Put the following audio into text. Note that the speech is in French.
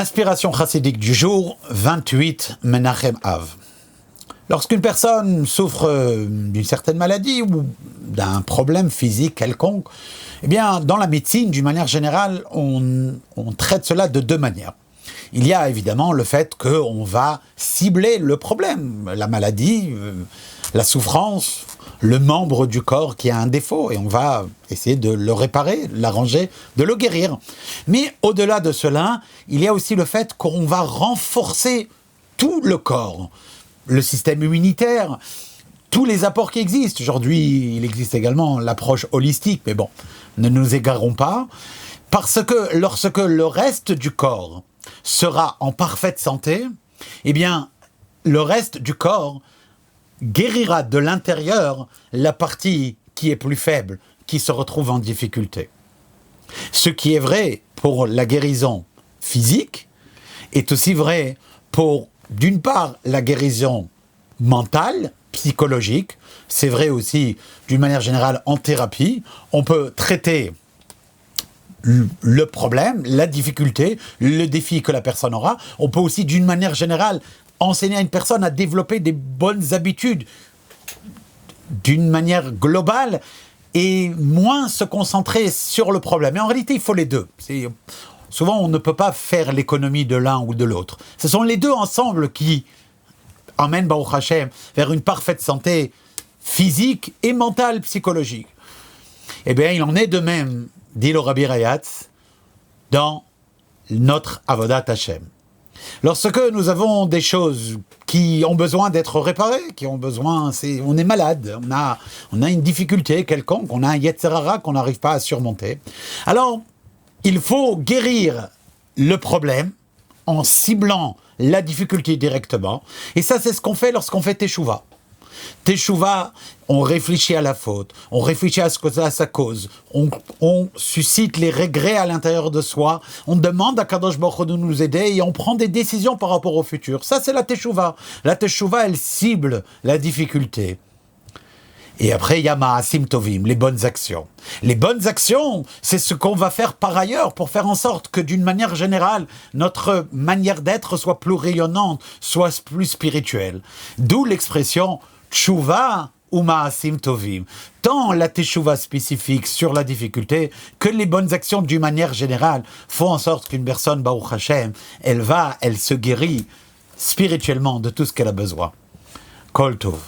Inspiration chassidique du jour, 28 Menachem Av. Lorsqu'une personne souffre d'une certaine maladie ou d'un problème physique quelconque, eh bien, dans la médecine, d'une manière générale, on traite cela de deux manières. Il y a évidemment le fait qu'on va cibler le problème, la maladie, la souffrance, le membre du corps qui a un défaut, et on va essayer de le réparer, l'arranger, de le guérir. Mais au-delà de cela, il y a aussi le fait qu'on va renforcer tout le corps, le système immunitaire, tous les apports qui existent. Aujourd'hui, il existe également l'approche holistique, mais bon, ne nous égarons pas, parce que lorsque le reste du corps sera en parfaite santé, eh bien, le reste du corps guérira de l'intérieur la partie qui est plus faible, qui se retrouve en difficulté. Ce qui est vrai pour la guérison physique est aussi vrai pour, d'une part, la guérison mentale, psychologique. C'est vrai aussi, d'une manière générale, en thérapie. On peut traiter le problème, la difficulté, le défi que la personne aura. On peut aussi, d'une manière générale, enseigner à une personne à développer des bonnes habitudes d'une manière globale et moins se concentrer sur le problème. Et en réalité, il faut les deux. Souvent, on ne peut pas faire l'économie de l'un ou de l'autre. Ce sont les deux ensemble qui emmènent Baruch Hashem vers une parfaite santé physique et mentale, psychologique. Eh bien, il en est de même, dit le Rabbi Rayatz, dans notre Avodat Hashem. Lorsque nous avons des choses qui ont besoin d'être réparées, on est malade, on a une difficulté quelconque, on a un Yetzer Hara qu'on n'arrive pas à surmonter. Alors, il faut guérir le problème en ciblant la difficulté directement. Et ça, c'est ce qu'on fait lorsqu'on fait Teshuvah. Teshuvah, on réfléchit à la faute, on réfléchit à sa cause, on suscite les regrets à l'intérieur de soi, on demande à Kadosh Baruch Hu de nous aider et on prend des décisions par rapport au futur. Ça, c'est la Teshuvah. La Teshuvah, elle cible la difficulté. Et après, il y a Ma'asim Tovim, les bonnes actions. Les bonnes actions, c'est ce qu'on va faire par ailleurs pour faire en sorte que, d'une manière générale, notre manière d'être soit plus rayonnante, soit plus spirituelle. D'où l'expression Teshuvah ou Ma'asim Tovim. Tant la Teshuvah spécifique sur la difficulté que les bonnes actions, d'une manière générale, font en sorte qu'une personne, Baruch Hashem, elle se guérit spirituellement de tout ce qu'elle a besoin. Kol Tov.